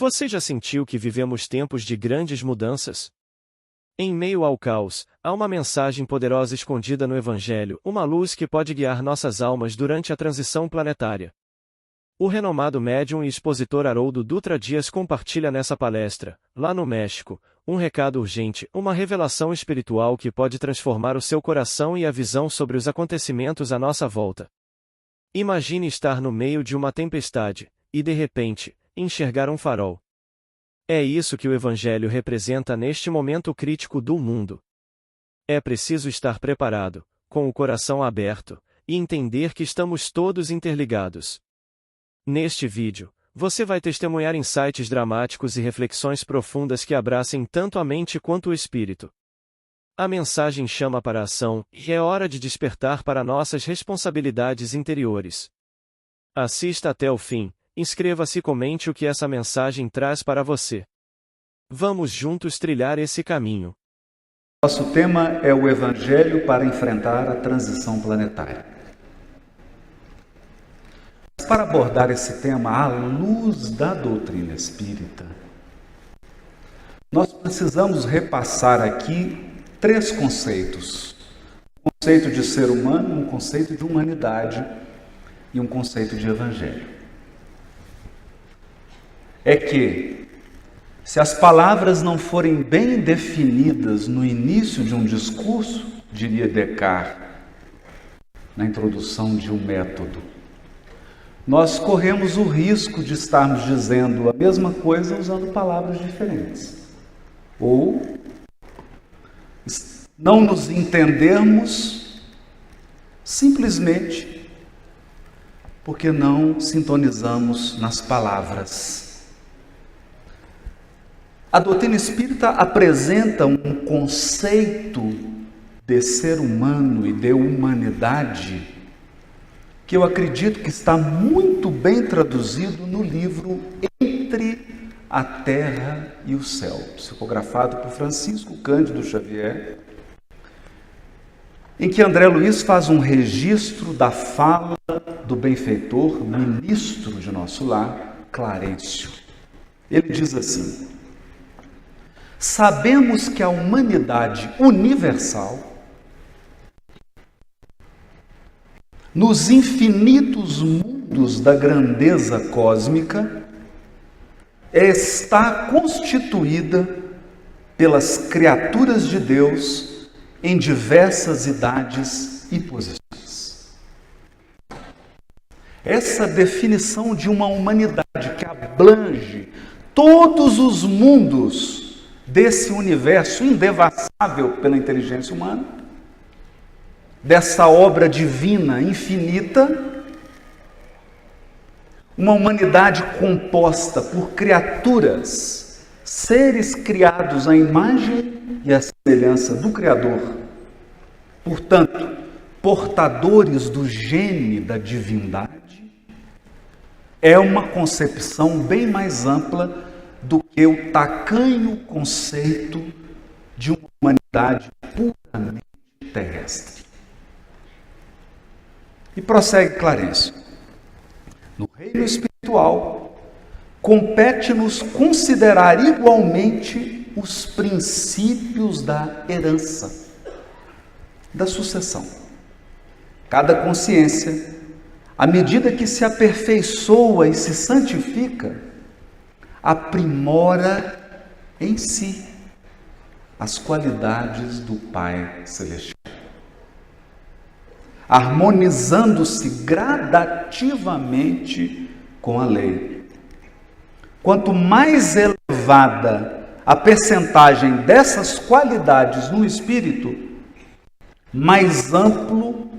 Você já sentiu que vivemos tempos de grandes mudanças? Em meio ao caos, há uma mensagem poderosa escondida no Evangelho, uma luz que pode guiar nossas almas durante a transição planetária. O renomado médium e expositor Haroldo Dutra Dias compartilha nessa palestra, lá no México, um recado urgente, uma revelação espiritual que pode transformar o seu coração e a visão sobre os acontecimentos à nossa volta. Imagine estar no meio de uma tempestade, e de repente, enxergar um farol. É isso que o Evangelho representa neste momento crítico do mundo. É preciso estar preparado, com o coração aberto, e entender que estamos todos interligados. Neste vídeo, você vai testemunhar insights dramáticos e reflexões profundas que abracem tanto a mente quanto o espírito. A mensagem chama para a ação, e é hora de despertar para nossas responsabilidades interiores. Assista até o fim. Inscreva-se e comente o que essa mensagem traz para você. Vamos juntos trilhar esse caminho. Nosso tema é o Evangelho para enfrentar a transição planetária. Para abordar esse tema à luz da doutrina espírita, nós precisamos repassar aqui 3 conceitos. Um conceito de ser humano, um conceito de humanidade e um conceito de Evangelho. É que, se as palavras não forem bem definidas no início de um discurso, diria Descartes, na introdução de um método, nós corremos o risco de estarmos dizendo a mesma coisa usando palavras diferentes. Ou não nos entendermos simplesmente porque não sintonizamos nas palavras. A doutrina espírita apresenta um conceito de ser humano e de humanidade que eu acredito que está muito bem traduzido no livro Entre a Terra e o Céu, psicografado por Francisco Cândido Xavier, em que André Luiz faz um registro da fala do benfeitor, ministro de nosso lar, Clarencio. Ele diz assim: sabemos que a humanidade universal, nos infinitos mundos da grandeza cósmica, está constituída pelas criaturas de Deus em diversas idades e posições. Essa definição de uma humanidade que abrange todos os mundos desse universo indevassável pela inteligência humana, dessa obra divina infinita, uma humanidade composta por criaturas, seres criados à imagem e à semelhança do Criador, portanto, portadores do gene da divindade, é uma concepção bem mais ampla do que o tacanho conceito de uma humanidade puramente terrestre. E prossegue Clarencio: no reino espiritual, compete-nos considerar igualmente os princípios da herança, da sucessão. Cada consciência, à medida que se aperfeiçoa e se santifica, aprimora em si as qualidades do Pai Celestial, harmonizando-se gradativamente com a lei. Quanto mais elevada a percentagem dessas qualidades no espírito, mais amplo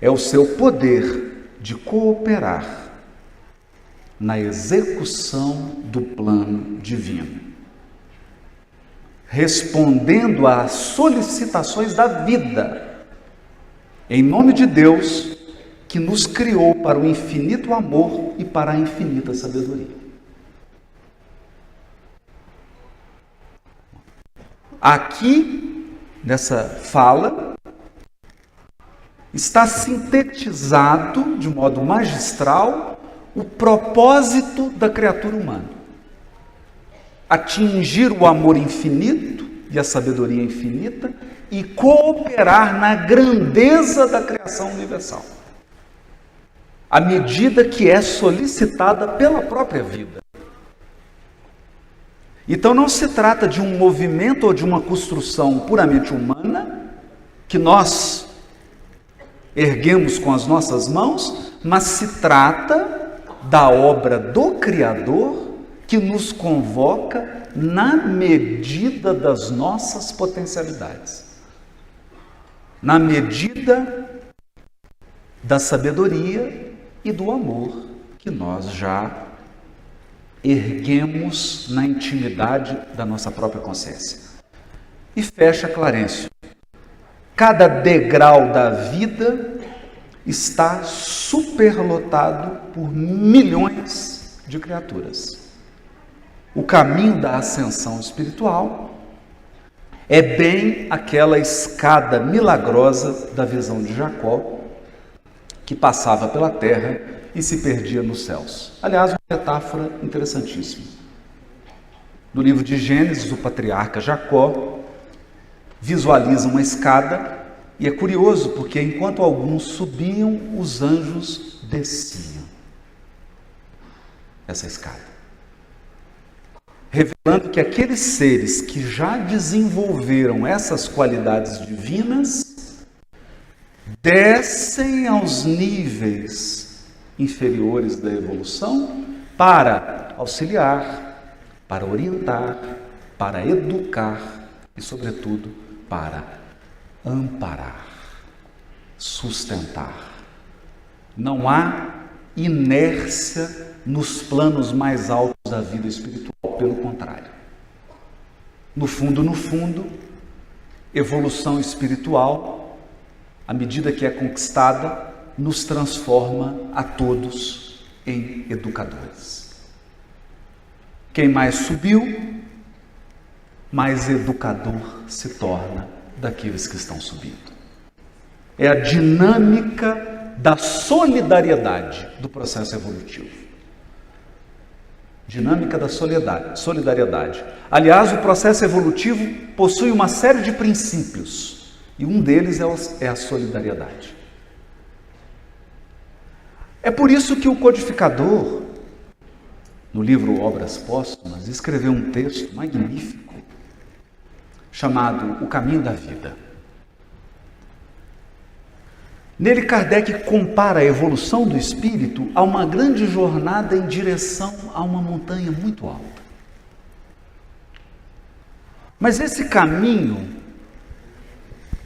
é o seu poder de cooperar na execução do plano divino, respondendo às solicitações da vida, em nome de Deus, que nos criou para o infinito amor e para a infinita sabedoria. Aqui, nessa fala, está sintetizado de modo magistral o propósito da criatura humana. atingir o amor infinito e a sabedoria infinita e cooperar na grandeza da criação universal, à medida que é solicitada pela própria vida. Então não se trata de um movimento ou de uma construção puramente humana, que nós erguemos com as nossas mãos, mas se trata da obra do Criador que nos convoca na medida das nossas potencialidades, na medida da sabedoria e do amor que nós já erguemos na intimidade da nossa própria consciência. E fecha Clarencio: cada degrau da vida está superlotado por milhões de criaturas. O caminho da ascensão espiritual é bem aquela escada milagrosa da visão de Jacó, que passava pela terra e se perdia nos céus. Aliás, uma metáfora interessantíssima. No livro de Gênesis, o patriarca Jacó visualiza uma escada, e é curioso porque enquanto alguns subiam, os anjos desciam essa escada, revelando que aqueles seres que já desenvolveram essas qualidades divinas descem aos níveis inferiores da evolução para auxiliar, para orientar, para educar e, sobretudo, para amparar, sustentar. Não há inércia nos planos mais altos da vida espiritual, pelo contrário. No fundo, evolução espiritual, à medida que é conquistada, nos transforma a todos em educadores. Quem mais subiu, mais educador se torna daqueles que estão subindo. É a dinâmica da solidariedade do processo evolutivo. Dinâmica da solidariedade. Aliás, o processo evolutivo possui uma série de princípios, e um deles é a solidariedade. É por isso que o codificador, no livro Obras Póstumas, escreveu um texto magnífico chamado O Caminho da Vida. Nele, Kardec compara a evolução do espírito a uma grande jornada em direção a uma montanha muito alta. Mas esse caminho,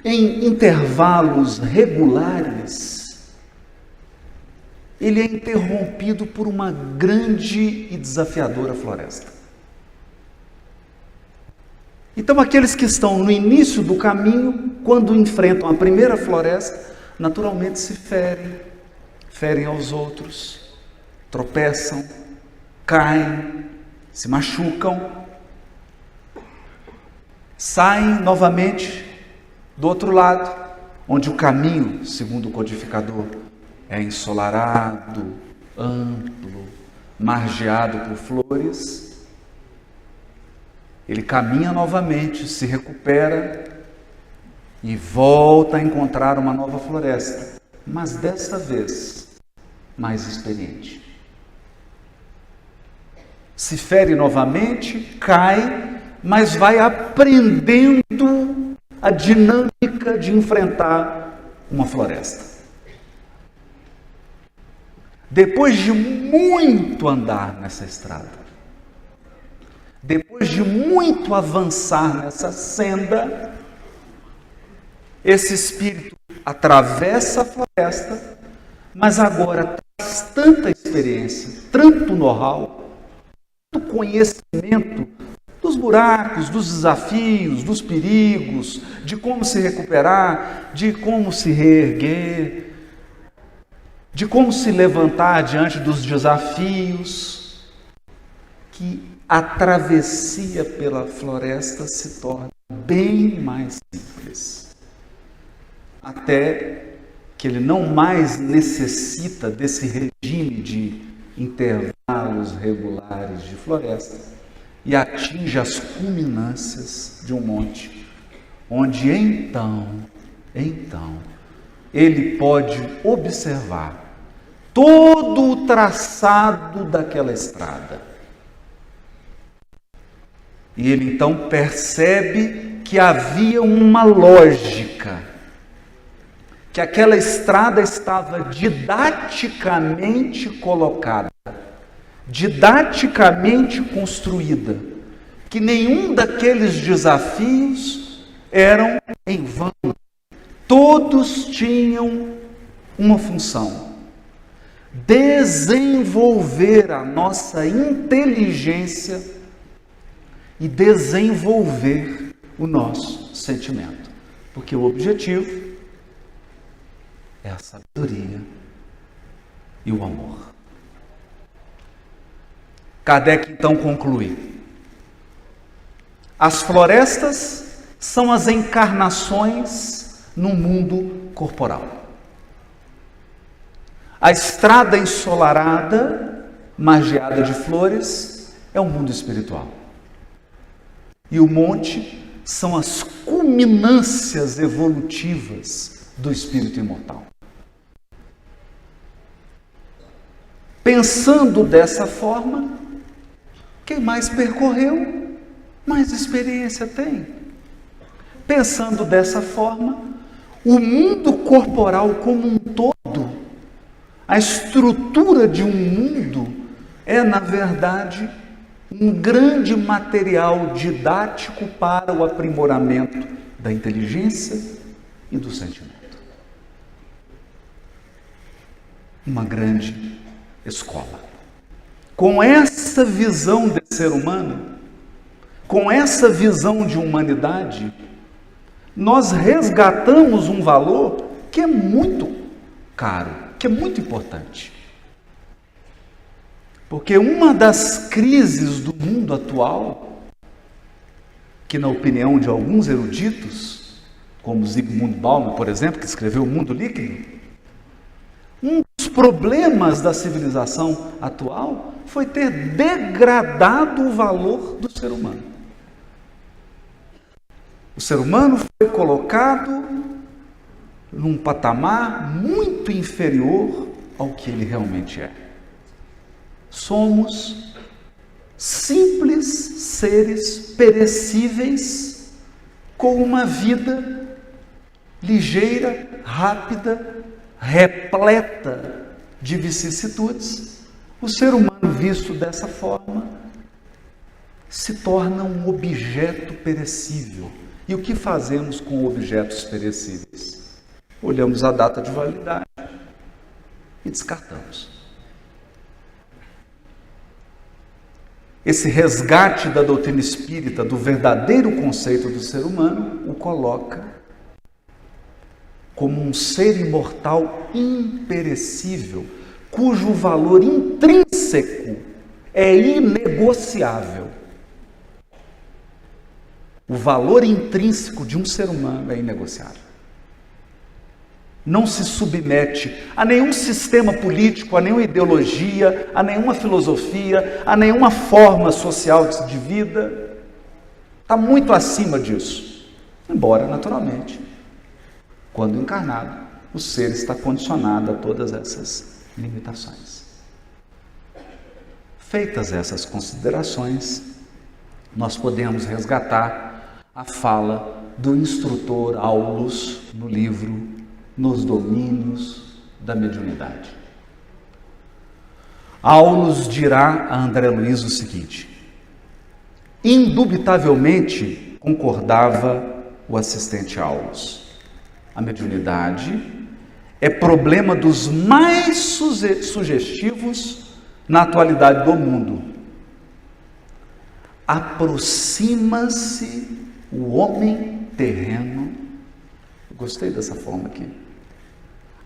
em intervalos regulares, ele é interrompido por uma grande e desafiadora floresta. Então, aqueles que estão no início do caminho, quando enfrentam a primeira floresta, naturalmente se ferem aos outros, tropeçam, caem, se machucam, saem novamente do outro lado, onde o caminho, segundo o codificador, é ensolarado, amplo, margeado por flores. Ele caminha novamente, se recupera e volta a encontrar uma nova floresta, mas desta vez mais experiente. Se fere novamente, cai, mas vai aprendendo a dinâmica de enfrentar uma floresta. Depois de muito andar nessa estrada, depois de muito avançar nessa senda, esse espírito atravessa a floresta, mas agora traz tanta experiência, tanto know-how, tanto conhecimento dos buracos, dos desafios, dos perigos, de como se recuperar, de como se reerguer, de como se levantar diante dos desafios, que a travessia pela floresta se torna bem mais simples, até que ele não mais necessita desse regime de intervalos regulares de floresta, e atinge as culminâncias de um monte, onde então, ele pode observar todo o traçado daquela estrada. E ele então percebe que havia uma lógica, que aquela estrada estava didaticamente colocada, didaticamente construída, que nenhum daqueles desafios eram em vão. Todos tinham uma função: desenvolver a nossa inteligência e desenvolver o nosso sentimento. Porque o objetivo é a sabedoria e o amor. Kardec então conclui: as florestas são as encarnações no mundo corporal. A estrada ensolarada, margeada de flores, é o mundo espiritual. E o monte são as culminâncias evolutivas do espírito imortal. Pensando dessa forma, quem mais percorreu, mais experiência tem. Pensando dessa forma, o mundo corporal como um todo, a estrutura de um mundo é, na verdade, um grande material didático para o aprimoramento da inteligência e do sentimento. Uma grande escola. Com essa visão de ser humano, com essa visão de humanidade, nós resgatamos um valor que é muito caro, que é muito importante. Porque uma das crises do mundo atual, que na opinião de alguns eruditos, como Zygmunt Bauman, por exemplo, que escreveu O Mundo Líquido, um dos problemas da civilização atual foi ter degradado o valor do ser humano. O ser humano foi colocado num patamar muito inferior ao que ele realmente é. Somos simples seres perecíveis com uma vida ligeira, rápida, repleta de vicissitudes. O ser humano visto dessa forma se torna um objeto perecível. E o que fazemos com objetos perecíveis? Olhamos a data de validade e descartamos. Esse resgate da doutrina espírita do verdadeiro conceito do ser humano o coloca como um ser imortal imperecível, cujo valor intrínseco é inegociável. O valor intrínseco de um ser humano é inegociável. Não se submete a nenhum sistema político, a nenhuma ideologia, a nenhuma filosofia, a nenhuma forma social de vida. Está muito acima disso. Embora, naturalmente, quando encarnado, o ser está condicionado a todas essas limitações. Feitas essas considerações, nós podemos resgatar a fala do instrutor Aulus no livro Nos Domínios da Mediunidade. Aulus dirá a André Luiz o seguinte: indubitavelmente concordava o assistente Aulus, a mediunidade é problema dos mais sugestivos na atualidade do mundo. Aproxima-se o homem terreno. Gostei dessa forma aqui.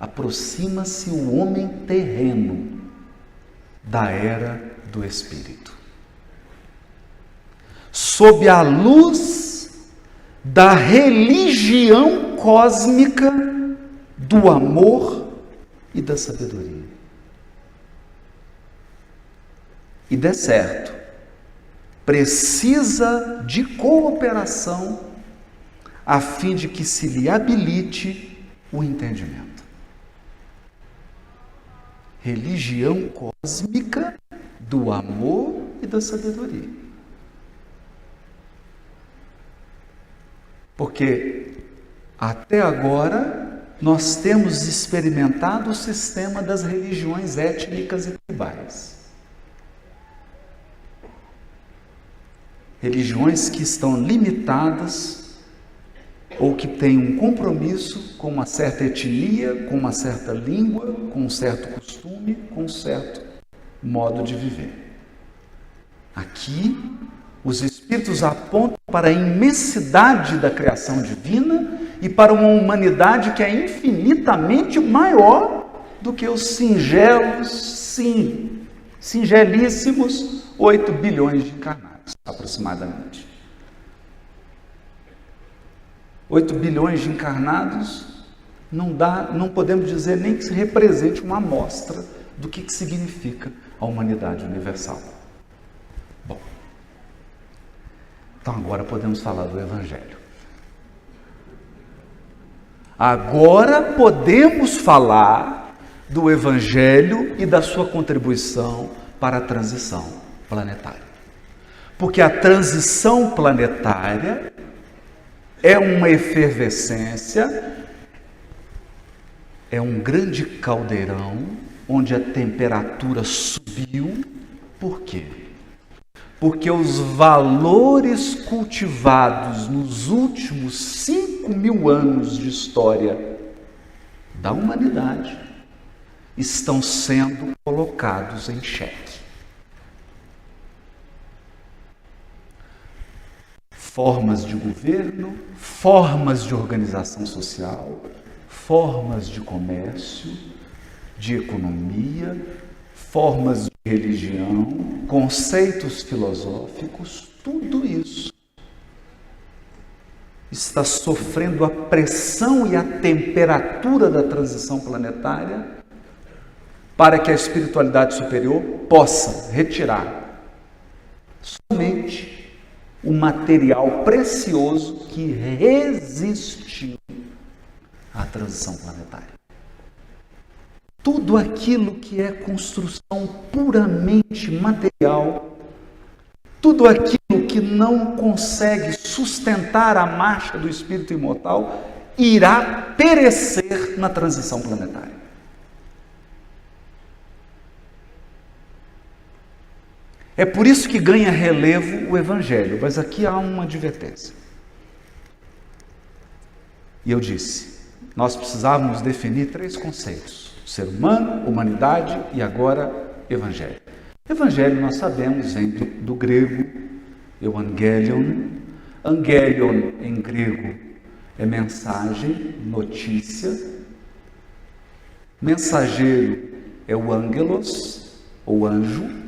Aproxima-se o homem terreno da era do Espírito. Sob a luz da religião cósmica, do amor e da sabedoria. E de certo, precisa de cooperação a fim de que se lhe habilite o entendimento. Religião cósmica do amor e da sabedoria. Porque até agora nós temos experimentado o sistema das religiões étnicas e tribais. Religiões que estão limitadas ou que têm um compromisso com uma certa etnia, com uma certa língua, com um certo costume, com um certo modo de viver. Aqui, os Espíritos apontam para a imensidade da criação divina e para uma humanidade que é infinitamente maior do que os singelíssimos 8 bilhões de encarnados, aproximadamente. 8 bilhões de encarnados não podemos dizer nem que se represente uma amostra do que significa a humanidade universal. Bom, então agora podemos falar do Evangelho. Agora podemos falar do Evangelho e da sua contribuição para a transição planetária. Porque a transição planetária é uma efervescência, é um grande caldeirão onde a temperatura subiu. Por quê? Porque os valores cultivados nos últimos 5.000 anos de história da humanidade estão sendo colocados em xeque. Formas de governo, formas de organização social, formas de comércio, de economia, formas de religião, conceitos filosóficos, tudo isso está sofrendo a pressão e a temperatura da transição planetária para que a espiritualidade superior possa retirar somente o material precioso que resistiu à transição planetária. Tudo aquilo que é construção puramente material, tudo aquilo que não consegue sustentar a marcha do espírito imortal, irá perecer na transição planetária. É por isso que ganha relevo o Evangelho, mas aqui há uma advertência. E eu disse, nós precisávamos definir 3 conceitos: ser humano, humanidade e agora Evangelho. Evangelho, nós sabemos, vem do grego Evangelion. Angelion, em grego, é mensagem, notícia. Mensageiro é o angelos, ou anjo.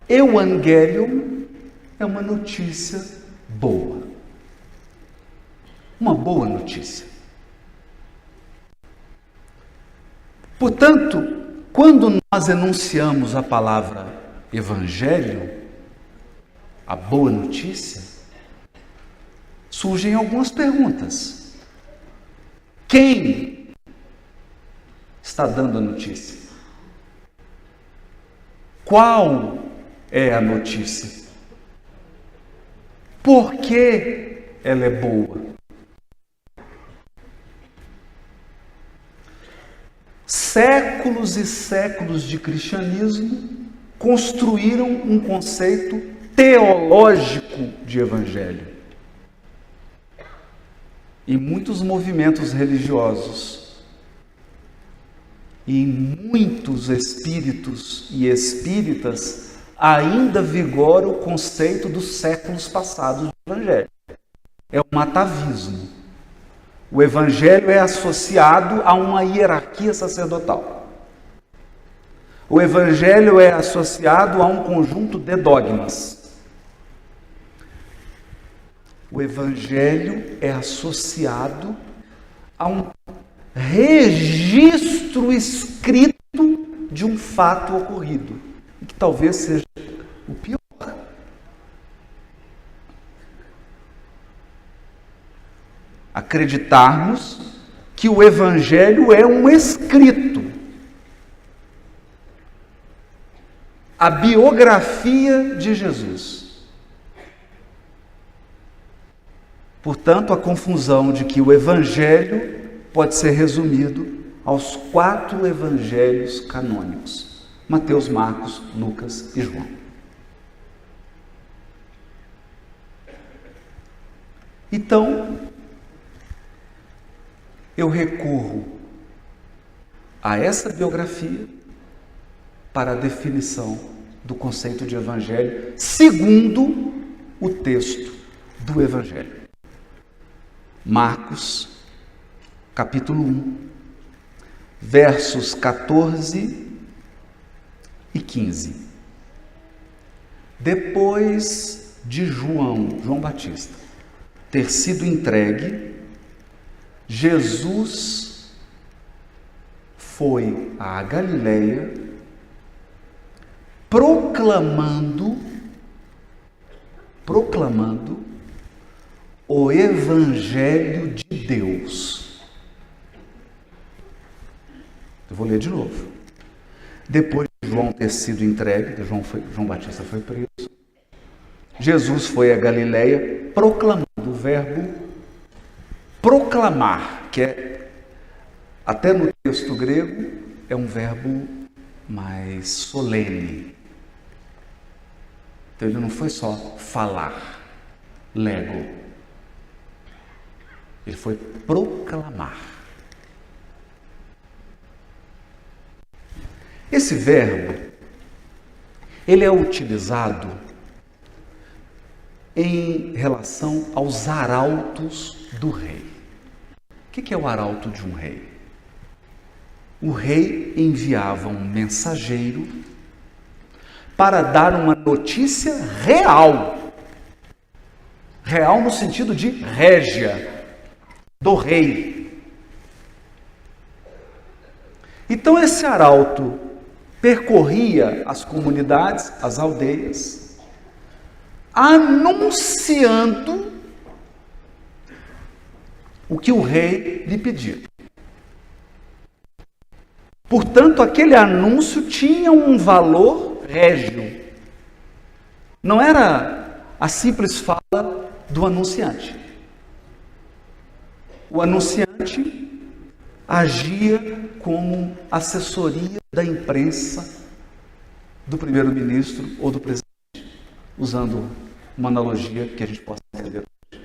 Evangelion é uma notícia boa. Uma boa notícia. Portanto, quando nós enunciamos a palavra Evangelho, a boa notícia, surgem algumas perguntas. Quem está dando a notícia? Qual é a notícia? Por que ela é boa? Séculos e séculos de cristianismo construíram um conceito teológico de evangelho. E muitos movimentos religiosos, e em muitos espíritos e espíritas, ainda vigora o conceito dos séculos passados do evangelho. É um atavismo. O evangelho é associado a uma hierarquia sacerdotal. O evangelho é associado a um conjunto de dogmas. O evangelho é associado a um registro escrito de um fato ocorrido, que talvez seja o pior. Acreditarmos que o Evangelho é um escrito, a biografia de Jesus. Portanto, a confusão de que o Evangelho pode ser resumido aos 4 evangelhos canônicos: Mateus, Marcos, Lucas e João. Então, eu recorro a essa biografia para a definição do conceito de evangelho segundo o texto do Evangelho. Marcos, capítulo 1, versos 14 e 15. Depois de João Batista, ter sido entregue, Jesus foi à Galileia proclamando o Evangelho de Deus. Eu vou ler de novo. Depois de João ter sido entregue, João Batista foi preso, Jesus foi à Galileia proclamando. O verbo proclamar, que é, até no texto grego, é um verbo mais solene. Então ele não foi só falar, lego. Ele foi proclamar. Esse verbo, ele é utilizado em relação aos arautos do rei. O que é o arauto de um rei? O rei enviava um mensageiro para dar uma notícia real. Real no sentido de régia, do rei. Então esse arauto percorria as comunidades, as aldeias, anunciando o que o rei lhe pedia. Portanto, aquele anúncio tinha um valor régio. Não era a simples fala do anunciante. O anunciante agia como assessoria da imprensa do primeiro-ministro ou do presidente, usando uma analogia que a gente possa entender hoje.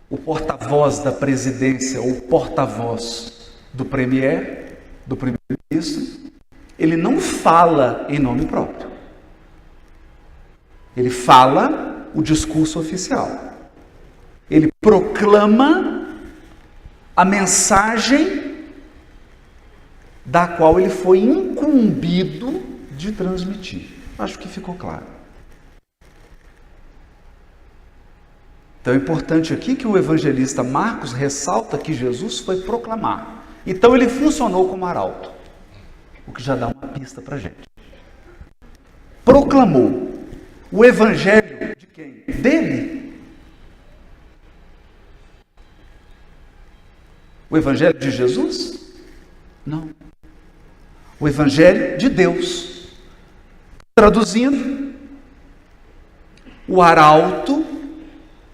O porta-voz da presidência ou porta-voz do premier, do primeiro-ministro, ele não fala em nome próprio. Ele fala o discurso oficial. Ele proclama a mensagem da qual ele foi incumbido de transmitir. Acho que ficou claro. Então é importante aqui que o evangelista Marcos ressalta que Jesus foi proclamar. Então ele funcionou como arauto, o que já dá uma pista para a gente. Proclamou o evangelho de quem? Dele. O evangelho de Jesus? Não. O evangelho de Deus. Traduzindo, o arauto,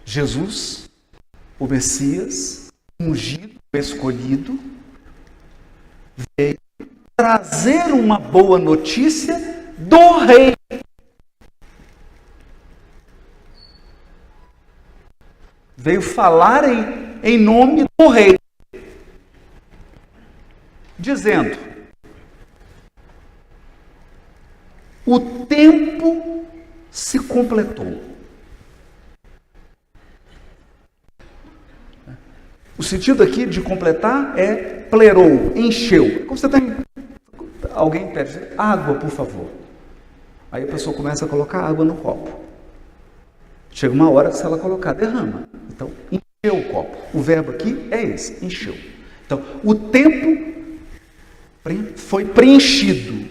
Jesus, o Messias, ungido, escolhido, veio trazer uma boa notícia do rei. Veio falar em nome do rei, dizendo: o tempo se completou. O sentido aqui de completar é plerou, encheu. Como você tem, alguém pede água, por favor. Aí a pessoa começa a colocar água no copo. Chega uma hora que se ela colocar, derrama. Então, encheu o copo. O verbo aqui é esse, encheu. Então, o tempo foi preenchido.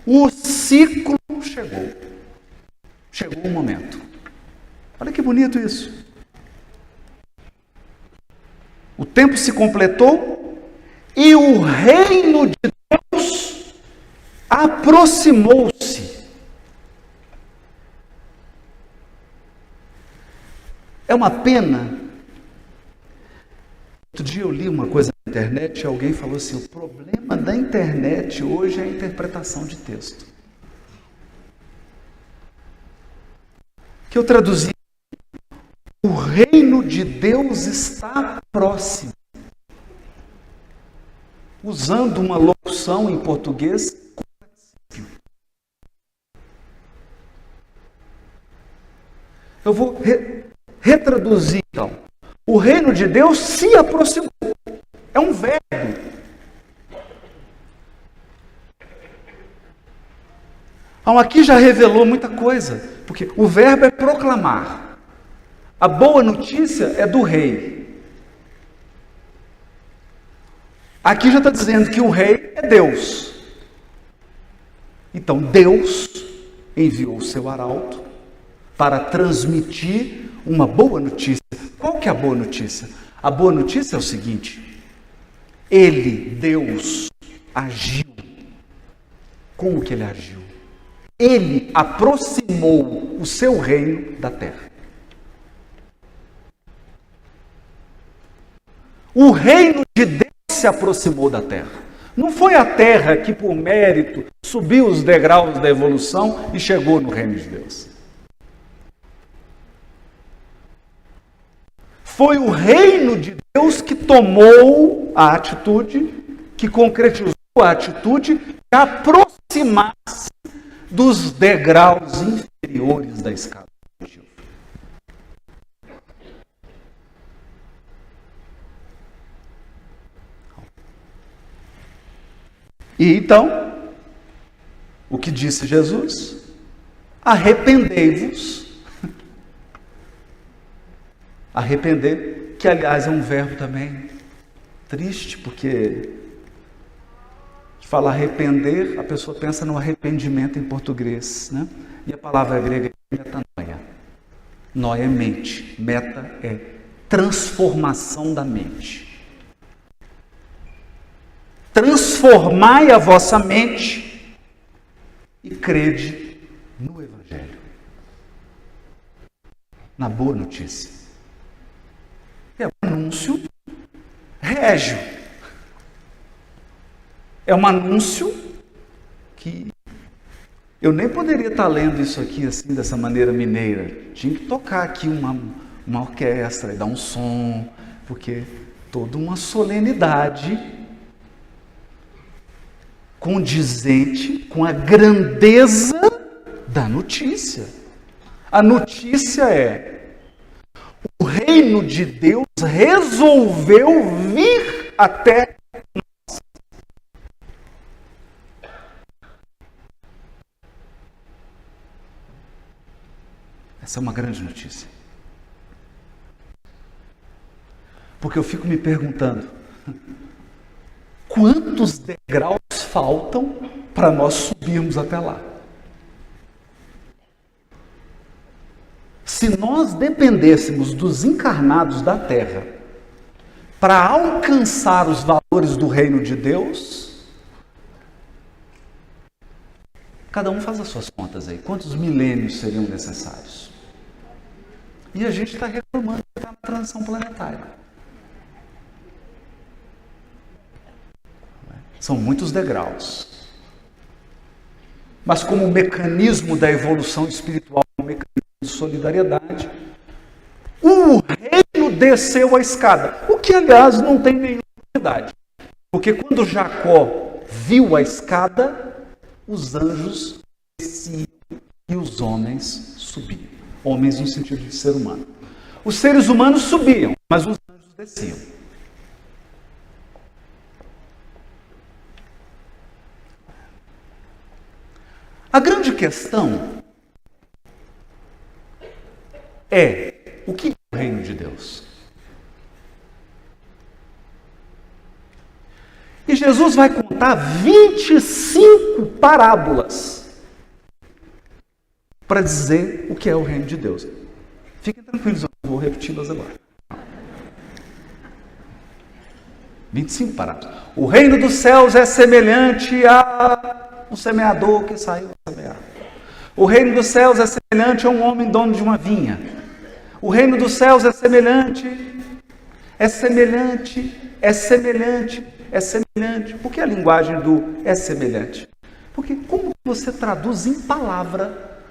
O ciclo chegou. Chegou o momento. Olha que bonito isso. O tempo se completou e o reino de Deus aproximou-se. É uma pena. Outro dia eu li uma coisa na internet e alguém falou assim: o problema da internet hoje é a interpretação de texto. Que eu traduzi: o reino de Deus está próximo. Usando uma locução em português. Eu vou retraduzir então. O reino de Deus se aproximou. É um verbo. Então aqui já revelou muita coisa, porque o verbo é proclamar. A boa notícia é do rei. Aqui já está dizendo que o rei é Deus. Então Deus enviou o seu arauto para transmitir uma boa notícia. Qual que é a boa notícia? A boa notícia é o seguinte: Ele, Deus, agiu. Como que Ele agiu? Ele aproximou o seu reino da terra. O reino de Deus se aproximou da terra. Não foi a terra que, por mérito, subiu os degraus da evolução e chegou no reino de Deus. Foi o reino de Deus que tomou a atitude, que concretizou a atitude de aproximar-se dos degraus inferiores da escada evolutiva. E então, o que disse Jesus? Arrependei-vos. Arrepender, que aliás é um verbo também triste, porque de falar arrepender, a pessoa pensa no arrependimento em português, né? E a palavra grega é metanoia. Noia é mente, meta é transformação da mente. Transformai a vossa mente e crede no Evangelho, na boa notícia. É um anúncio régio. É um anúncio que eu nem poderia estar lendo isso aqui assim, dessa maneira mineira. Tinha que tocar aqui uma orquestra e dar um som, porque toda uma solenidade condizente com a grandeza da notícia. A notícia é: o reino de Deus resolveu vir até nós. Essa é uma grande notícia. Porque eu fico me perguntando, quantos degraus faltam para nós subirmos até lá? Se nós dependêssemos dos encarnados da Terra para alcançar os valores do reino de Deus, cada um faz as suas contas aí. Quantos milênios seriam necessários? E a gente está reclamando que está na transição planetária. São muitos degraus. Mas como o mecanismo da evolução espiritual é um mecanismo de solidariedade, o reino desceu a escada, o que aliás não tem nenhuma novidade, porque quando Jacó viu a escada, os anjos desciam e os homens subiam. Homens no sentido de ser humano. Os seres humanos subiam, mas os anjos desciam. A grande questão é: o que é o reino de Deus? E Jesus vai contar 25 parábolas para dizer o que é o reino de Deus. Fiquem tranquilos, eu não vou repeti-las agora. 25 parábolas. O reino dos céus é semelhante a um semeador que saiu a semear. O reino dos céus é semelhante a um homem dono de uma vinha. O reino dos céus é semelhante. Por que a linguagem do é semelhante? Porque como você traduz em palavra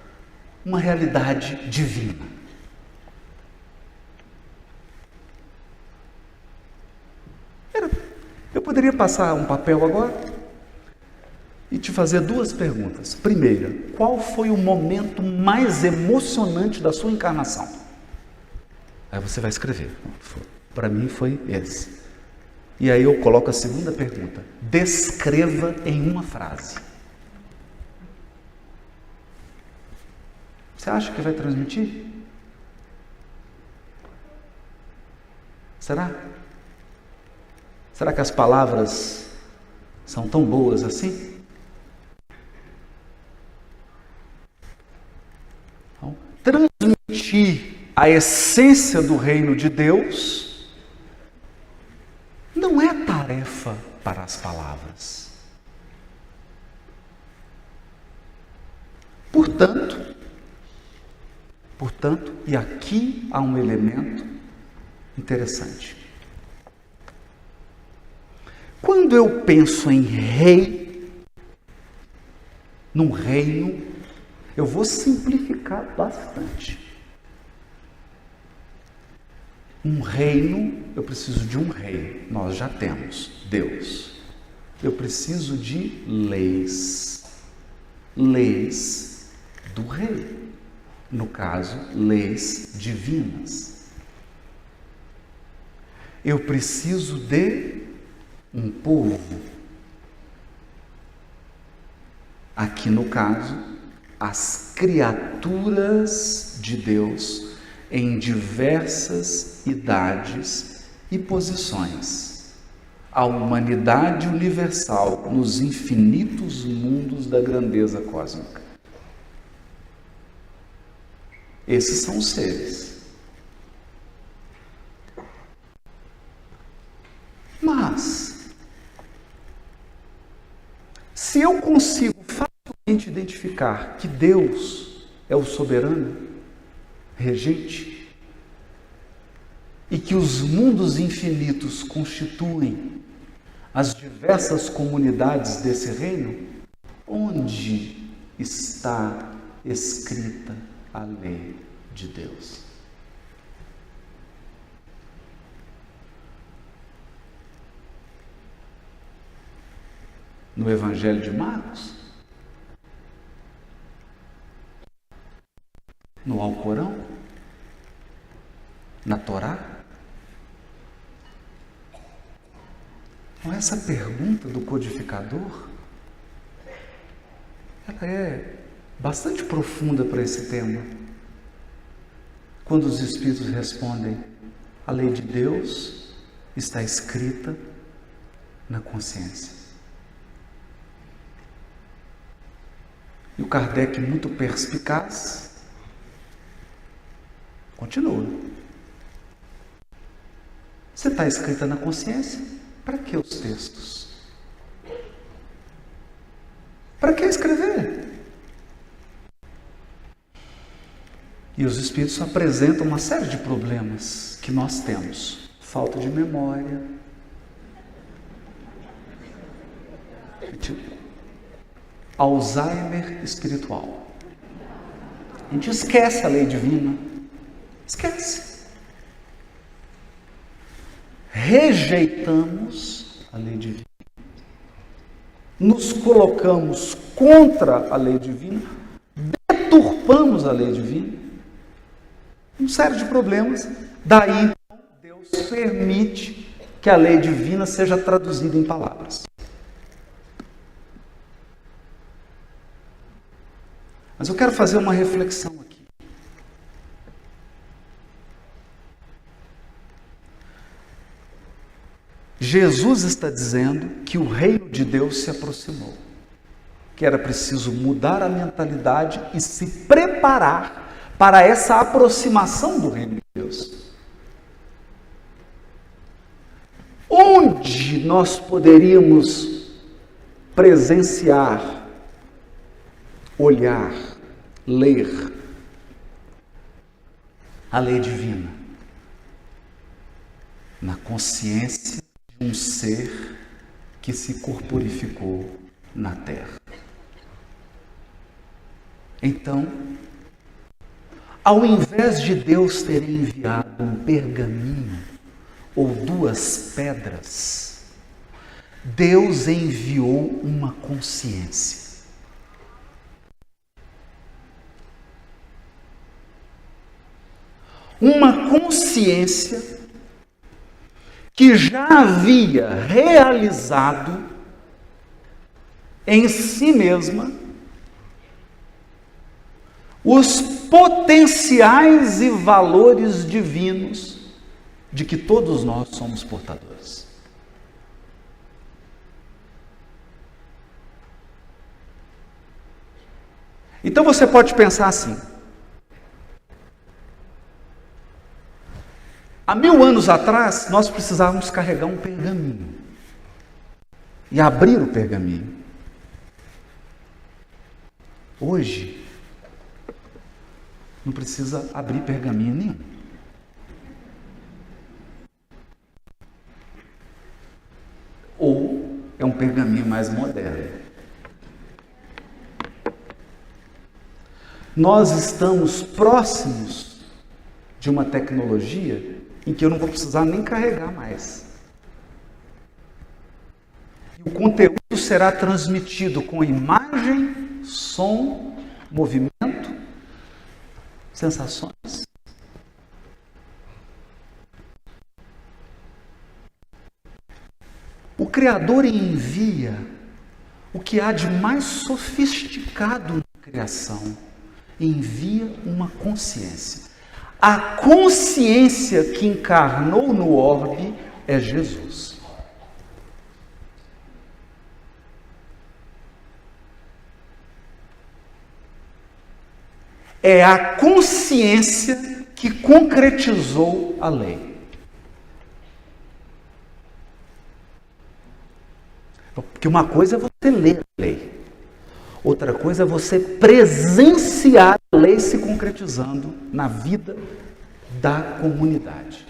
uma realidade divina? Eu poderia passar um papel agora e te fazer duas perguntas. Primeira, qual foi o momento mais emocionante da sua encarnação? Aí você vai escrever. Para mim foi esse. E aí eu coloco a segunda pergunta. Descreva em uma frase. Você acha que vai transmitir? Será? Será que as palavras são tão boas assim? Então, transmitir a essência do reino de Deus não é tarefa para as palavras. Portanto, e aqui há um elemento interessante. Quando eu penso em rei, num reino, eu vou simplificar bastante. Um reino, eu preciso de um rei. Nós já temos Deus. Eu preciso de leis. Leis do rei. No caso, leis divinas. Eu preciso de um povo. Aqui no caso, as criaturas de Deus em diversas idades e posições. A humanidade universal nos infinitos mundos da grandeza cósmica. Esses são os seres. Mas, se eu consigo facilmente identificar que Deus é o soberano, regente, e que os mundos infinitos constituem as diversas comunidades desse reino, onde está escrita a lei de Deus? No Evangelho de Marcos? No Alcorão? Na Torá? Então, essa pergunta do codificador, ela é bastante profunda para esse tema. Quando os Espíritos respondem, a lei de Deus está escrita na consciência. E o Kardec, muito perspicaz, continua. Se está escrita na consciência, para que os textos? Para que escrever? E os Espíritos apresentam uma série de problemas que nós temos. Falta de memória. Alzheimer espiritual. A gente esquece a lei divina. Esquece. Rejeitamos a lei divina. Nos colocamos contra a lei divina. Deturpamos a lei divina. Uma série de problemas. Daí, Deus permite que a lei divina seja traduzida em palavras. Mas eu quero fazer uma reflexão aqui. Jesus está dizendo que o reino de Deus se aproximou, que era preciso mudar a mentalidade e se preparar para essa aproximação do reino de Deus. Onde nós poderíamos presenciar, olhar, ler a lei divina? Na consciência de um ser que se corporificou na terra. Então, ao invés de Deus ter enviado um pergaminho ou duas pedras, Deus enviou uma consciência. Uma consciência que já havia realizado em si mesma os potenciais e valores divinos de que todos nós somos portadores. Então você pode pensar assim: há 1000 anos atrás, nós precisávamos carregar um pergaminho e abrir o pergaminho. Hoje, não precisa abrir pergaminho nenhum. Ou é um pergaminho mais moderno. Nós estamos próximos de uma tecnologia em que eu não vou precisar nem carregar mais. E o conteúdo será transmitido com imagem, som, movimento, sensações. O Criador envia o que há de mais sofisticado na criação. Envia uma consciência. A consciência que encarnou no orbe é Jesus. É a consciência que concretizou a lei. Porque uma coisa é você ler a lei, outra coisa é você presenciar a lei se concretizando na vida da comunidade.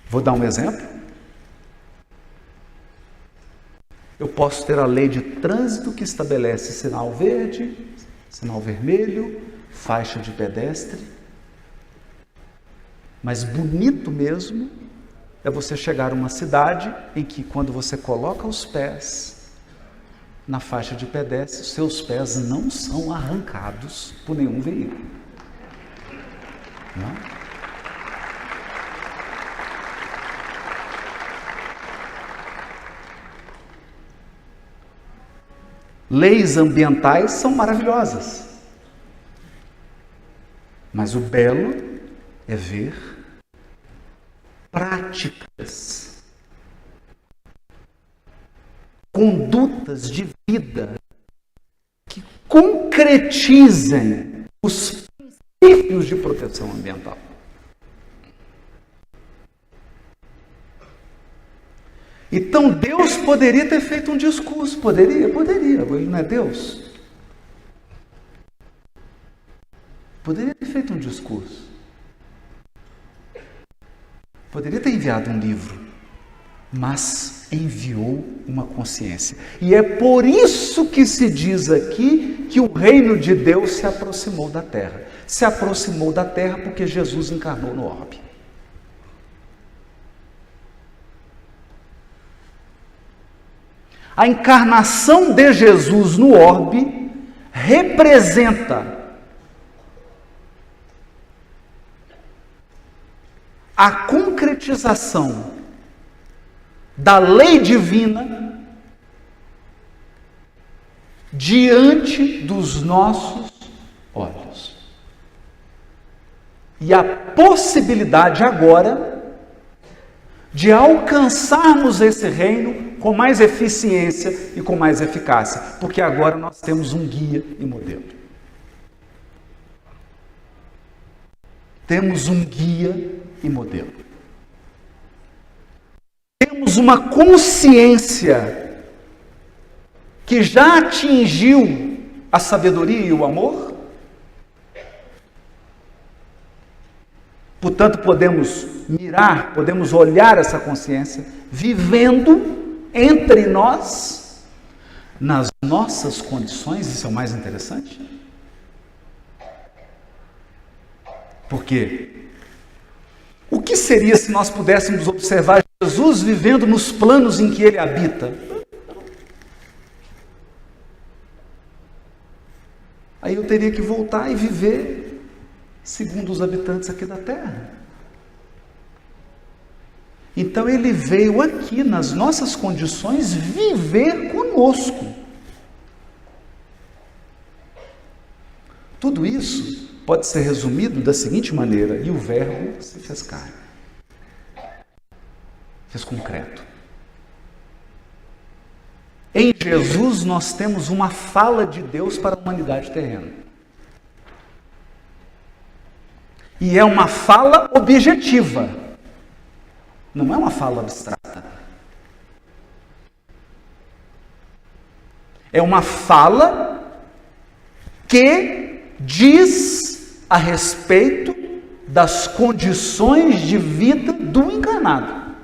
Vou dar um exemplo. Eu posso ter a lei de trânsito que estabelece sinal verde, sinal vermelho, faixa de pedestre. Mas bonito mesmo é você chegar a uma cidade em que, quando você coloca os pés na faixa de pedestre, seus pés não são arrancados por nenhum veículo. Não? Leis ambientais são maravilhosas, mas o belo é ver práticas, condutas de vida que concretizem os princípios de proteção ambiental. Então Deus poderia ter feito um discurso, poderia, ele não é Deus? Poderia ter feito um discurso. Poderia ter enviado um livro, mas enviou uma consciência. E é por isso que se diz aqui que o reino de Deus se aproximou da terra. Se aproximou da terra porque Jesus encarnou no orbe. A encarnação de Jesus no orbe representa a concretização da lei divina diante dos nossos olhos. e a possibilidade agora de alcançarmos esse reino com mais eficiência e com mais eficácia, porque agora nós temos um guia e modelo. Temos um guia e modelo. Temos uma consciência que já atingiu a sabedoria e o amor. Portanto, podemos mirar, podemos olhar essa consciência, vivendo entre nós, nas nossas condições. Isso é o mais interessante. Por quê? O que seria se nós pudéssemos observar Jesus vivendo nos planos em que Ele habita? Aí eu teria que voltar e viver segundo os habitantes aqui da terra. Então Ele veio aqui, nas nossas condições, viver conosco. Tudo isso pode ser resumido da seguinte maneira: e o Verbo se fez carne, fez concreto. Em Jesus nós temos uma fala de Deus para a humanidade terrena. E é uma fala objetiva, não é uma fala abstrata. É uma fala que diz a respeito das condições de vida do encarnado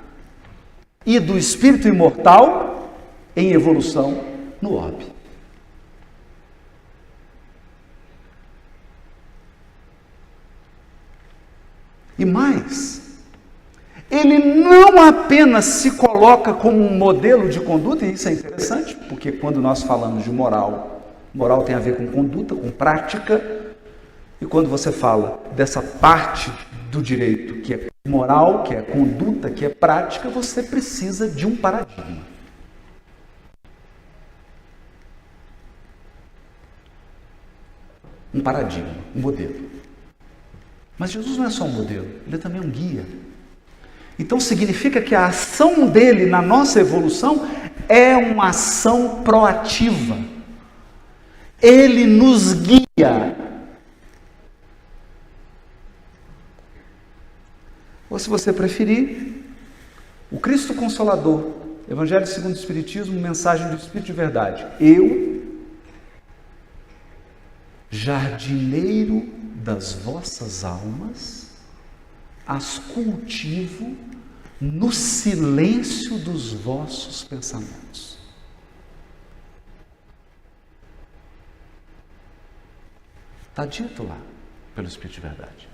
e do espírito imortal em evolução no orbe. E mais, ele não apenas se coloca como um modelo de conduta, e isso é interessante, porque quando nós falamos de moral, moral tem a ver com conduta, com prática, e quando você fala dessa parte do direito que é moral, que é conduta, que é prática, você precisa de um paradigma. Um paradigma, um modelo. Mas Jesus não é só um modelo, ele é também um guia. Então significa que a ação dele na nossa evolução é uma ação proativa. Ele nos guia. Ou, se você preferir, o Cristo Consolador, Evangelho segundo o Espiritismo, mensagem do Espírito de verdade. Eu, jardineiro das vossas almas, as cultivo no silêncio dos vossos pensamentos. Está dito lá pelo Espírito de verdade.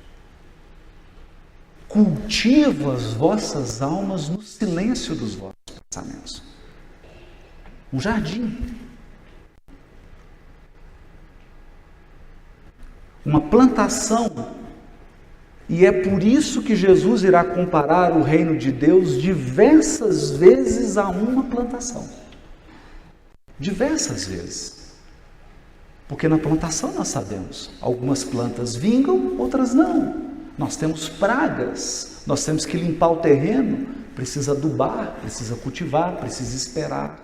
Cultivo as vossas almas no silêncio dos vossos pensamentos. Um jardim. Uma plantação. E é por isso que Jesus irá comparar o reino de Deus diversas vezes a uma plantação. Diversas vezes. Porque na plantação nós sabemos, algumas plantas vingam, outras não. Nós temos pragas, nós temos que limpar o terreno, precisa adubar, precisa cultivar, precisa esperar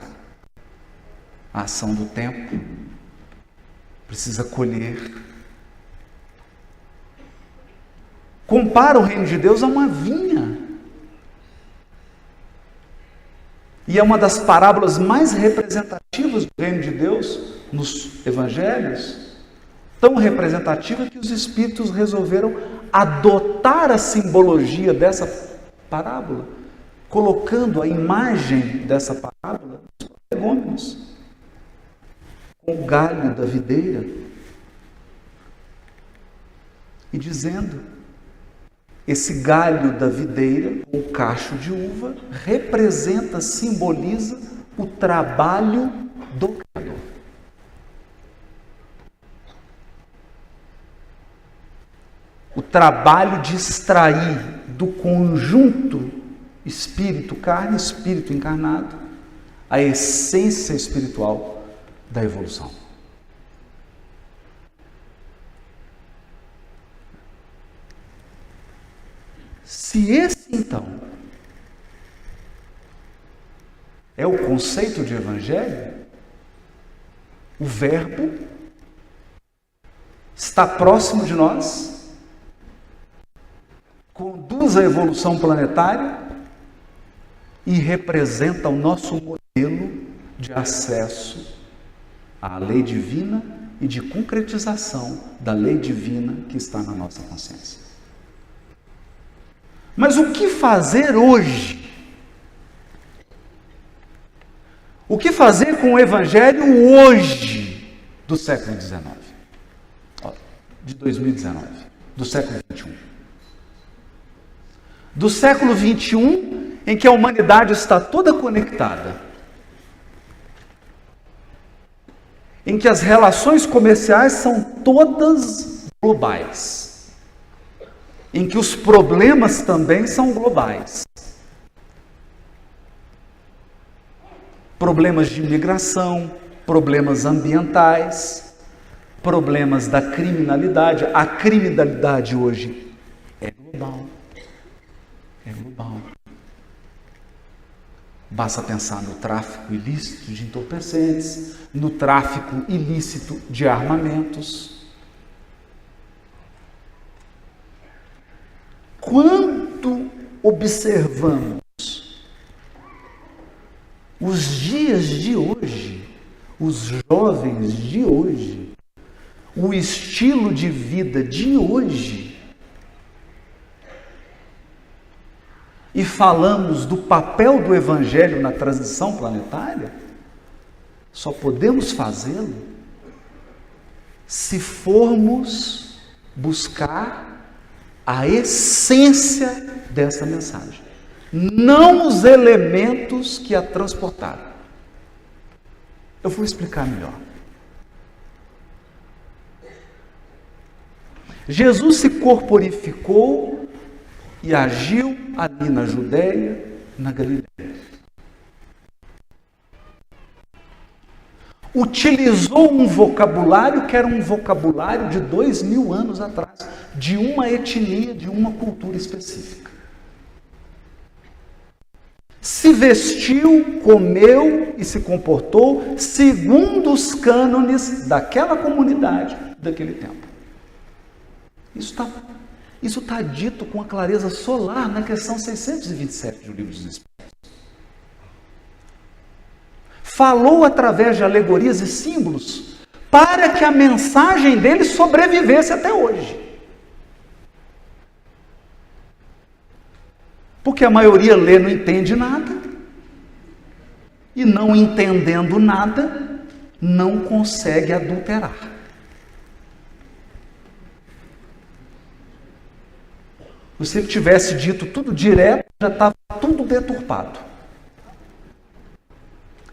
a ação do tempo, precisa colher. Compara o reino de Deus a uma vinha. E é uma das parábolas mais representativas do reino de Deus nos evangelhos, tão representativa que os espíritos resolveram adotar a simbologia dessa parábola, colocando a imagem dessa parábola nos prolegômenos, com o galho da videira, e dizendo: esse galho da videira, o cacho de uva, representa, simboliza o trabalho do Criador. O trabalho de extrair do conjunto espírito-carne, espírito encarnado, a essência espiritual da evolução. Se esse, então, é o conceito de evangelho, o verbo está próximo de nós, conduz a evolução planetária e representa o nosso modelo de acesso à lei divina e de concretização da lei divina que está na nossa consciência. Mas o que fazer hoje? O que fazer com o Evangelho hoje do século XIX? De 2019, do século XXI. Do século XXI, em que a humanidade está toda conectada, em que as relações comerciais são todas globais, em que os problemas também são globais. Problemas de imigração, problemas ambientais, problemas da criminalidade. A criminalidade hoje é global. É global. Basta pensar no tráfico ilícito de entorpecentes, no tráfico ilícito de armamentos. Quando observamos os dias de hoje, os jovens de hoje, o estilo de vida de hoje, e falamos do papel do Evangelho na transição planetária, só podemos fazê-lo se formos buscar a essência dessa mensagem, não os elementos que a transportaram. Eu vou explicar melhor. Jesus se corporificou e agiu ali na Judéia, na Galileia. Utilizou um vocabulário que era um vocabulário de 2000 anos atrás, de uma etnia, de uma cultura específica. Se vestiu, comeu e se comportou segundo os cânones daquela comunidade, daquele tempo. Isso está dito com a clareza solar na questão 627 do Livro dos Espíritos. Falou através de alegorias e símbolos para que a mensagem dele sobrevivesse até hoje. Porque a maioria lê, não entende nada, e não entendendo nada, não consegue adulterar. Se ele tivesse dito tudo direto, já estava tudo deturpado.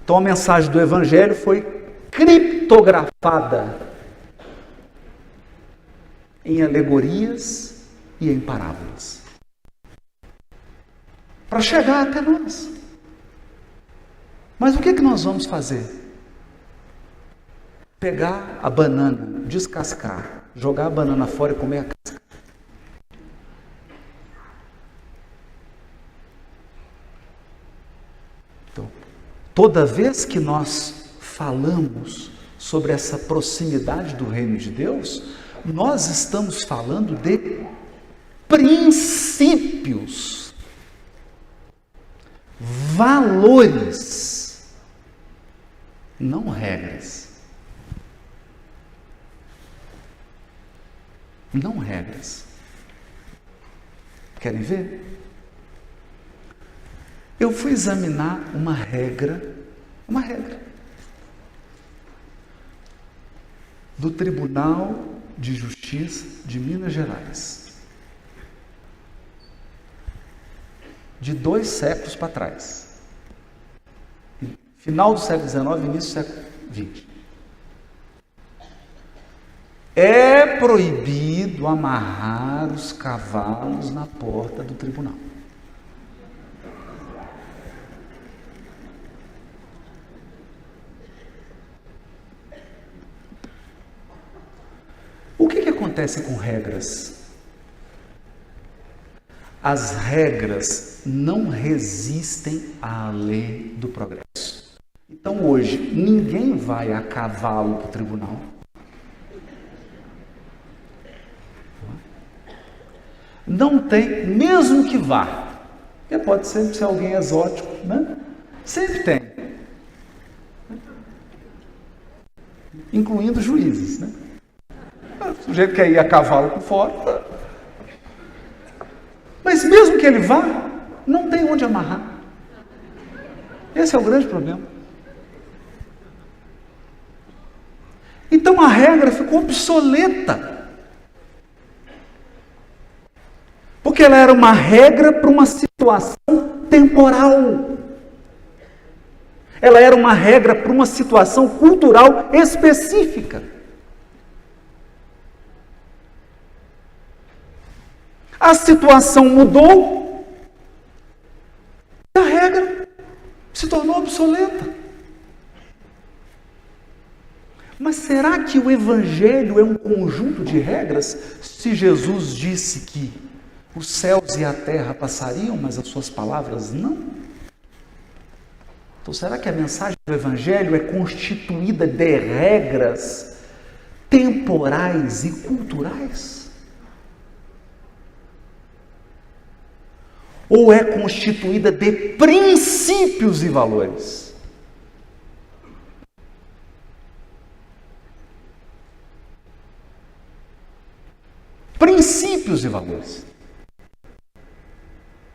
Então a mensagem do Evangelho foi criptografada em alegorias e em parábolas, para chegar até nós. Mas o que nós vamos fazer? Pegar a banana, descascar, jogar a banana fora e comer a casca. Então, toda vez que nós falamos sobre essa proximidade do reino de Deus, nós estamos falando de princípios, valores, não regras. Não regras. Querem ver? Eu fui examinar uma regra do Tribunal de Justiça de Minas Gerais, de 2 séculos para trás, final do século XIX, início do século XX. É proibido amarrar os cavalos na porta do tribunal. O que acontece com regras? As regras não resistem à lei do progresso. Então hoje, ninguém vai a cavalo para o tribunal. Não tem, mesmo que vá. Porque pode sempre ser alguém exótico, né? Sempre tem. Incluindo juízes, né? O sujeito quer ir a cavalo por fora. Mas mesmo que ele vá, não tem onde amarrar. Esse é o grande problema. Então a regra ficou obsoleta. Porque ela era uma regra para uma situação temporal. Ela era uma regra para uma situação cultural específica. A situação mudou, a regra se tornou obsoleta. Mas será que o Evangelho é um conjunto de regras? Se Jesus disse que os céus e a terra passariam, mas as suas palavras não? Então será que a mensagem do Evangelho é constituída de regras temporais e culturais? Ou é constituída de princípios e valores? Princípios e valores.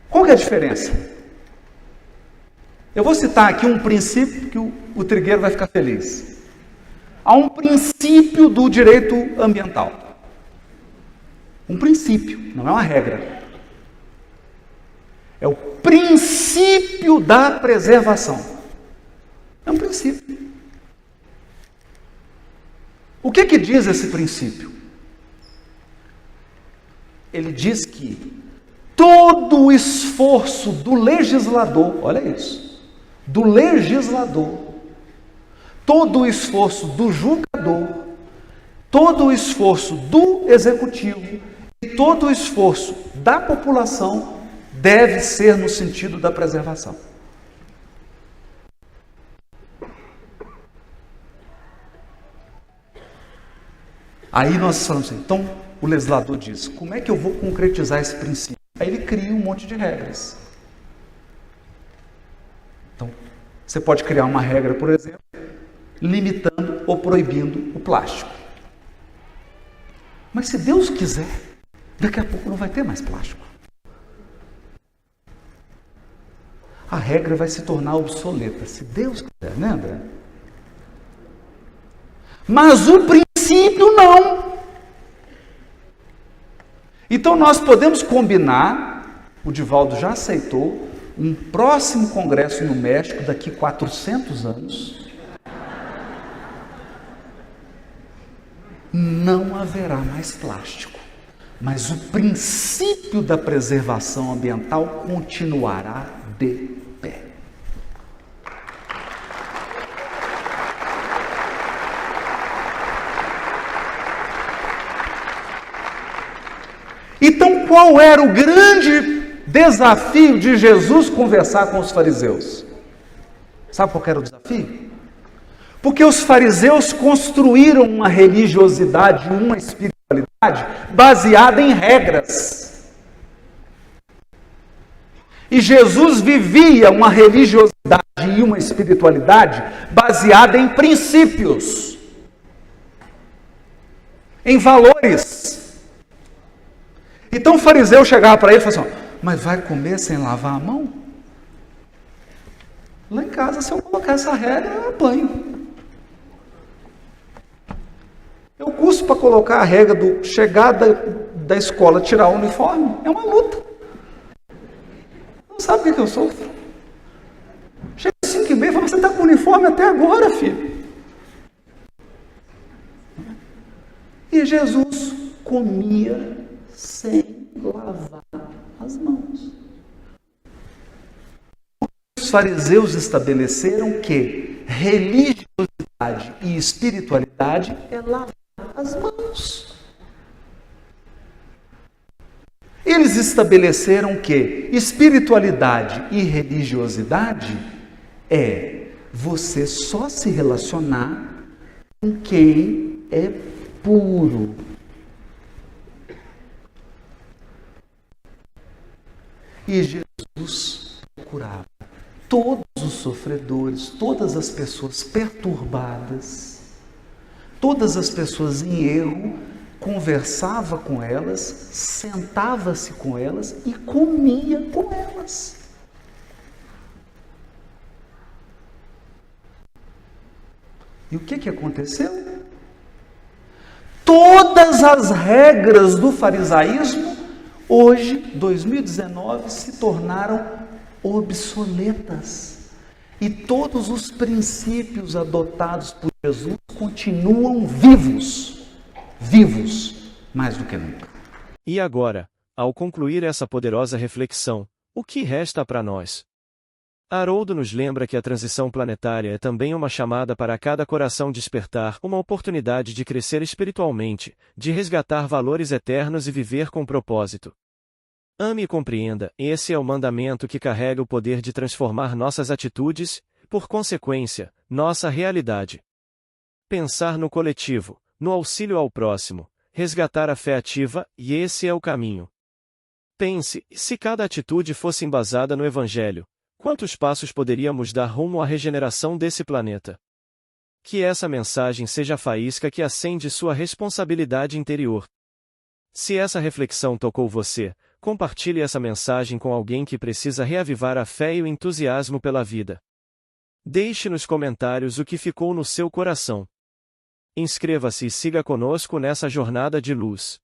Qual que é a diferença? Eu vou citar aqui um princípio que o trigueiro vai ficar feliz. Há um princípio do direito ambiental. Um princípio, não é uma regra. É o princípio da preservação. É um princípio. O que diz esse princípio? Ele diz que todo o esforço do legislador, olha isso, do legislador, todo o esforço do julgador, todo o esforço do executivo e todo o esforço da população deve ser no sentido da preservação. Aí nós falamos assim, então o legislador diz, como é que eu vou concretizar esse princípio? Aí ele cria um monte de regras. Então, você pode criar uma regra, por exemplo, limitando ou proibindo o plástico. Mas se Deus quiser, daqui a pouco não vai ter mais plástico. A regra vai se tornar obsoleta, se Deus quiser, né, André? Mas o princípio não. Então nós podemos combinar, o Divaldo já aceitou, um próximo congresso no México daqui 400 anos. Não haverá mais plástico, mas o princípio da preservação ambiental continuará de pé. Então, qual era o grande desafio de Jesus conversar com os fariseus? Sabe qual era o desafio? Porque os fariseus construíram uma religiosidade, uma espiritualidade baseada em regras. E Jesus vivia uma religiosidade e uma espiritualidade baseada em princípios, em valores. Então o fariseu chegava para ele e falava assim, mas vai comer sem lavar a mão? Lá em casa, se eu colocar essa regra, eu apanho. Eu custo para colocar a regra do chegar da escola, tirar o uniforme, é uma luta. Não sabe o que eu sofro? Chega às 5h30 e fala, você está com o uniforme até agora, filho. E Jesus comia sem lavar as mãos. Os fariseus estabeleceram que religiosidade e espiritualidade é lavar as mãos. E eles estabeleceram que espiritualidade e religiosidade é você só se relacionar com quem é puro. E Jesus procurava todos os sofredores, todas as pessoas perturbadas, todas as pessoas em erro, conversava com elas, sentava-se com elas e comia com elas. E o que aconteceu? Todas as regras do farisaísmo, hoje, 2019, se tornaram obsoletas. E todos os princípios adotados por Jesus continuam vivos mais do que nunca. E agora, ao concluir essa poderosa reflexão, o que resta para nós? Haroldo nos lembra que a transição planetária é também uma chamada para cada coração despertar, uma oportunidade de crescer espiritualmente, de resgatar valores eternos e viver com propósito. Ame e compreenda, esse é o mandamento que carrega o poder de transformar nossas atitudes, por consequência, nossa realidade. Pensar no coletivo, no auxílio ao próximo, resgatar a fé ativa, e esse é o caminho. Pense, se cada atitude fosse embasada no Evangelho, quantos passos poderíamos dar rumo à regeneração desse planeta? Que essa mensagem seja a faísca que acende sua responsabilidade interior. Se essa reflexão tocou você, compartilhe essa mensagem com alguém que precisa reavivar a fé e o entusiasmo pela vida. Deixe nos comentários o que ficou no seu coração. Inscreva-se e siga conosco nessa jornada de luz.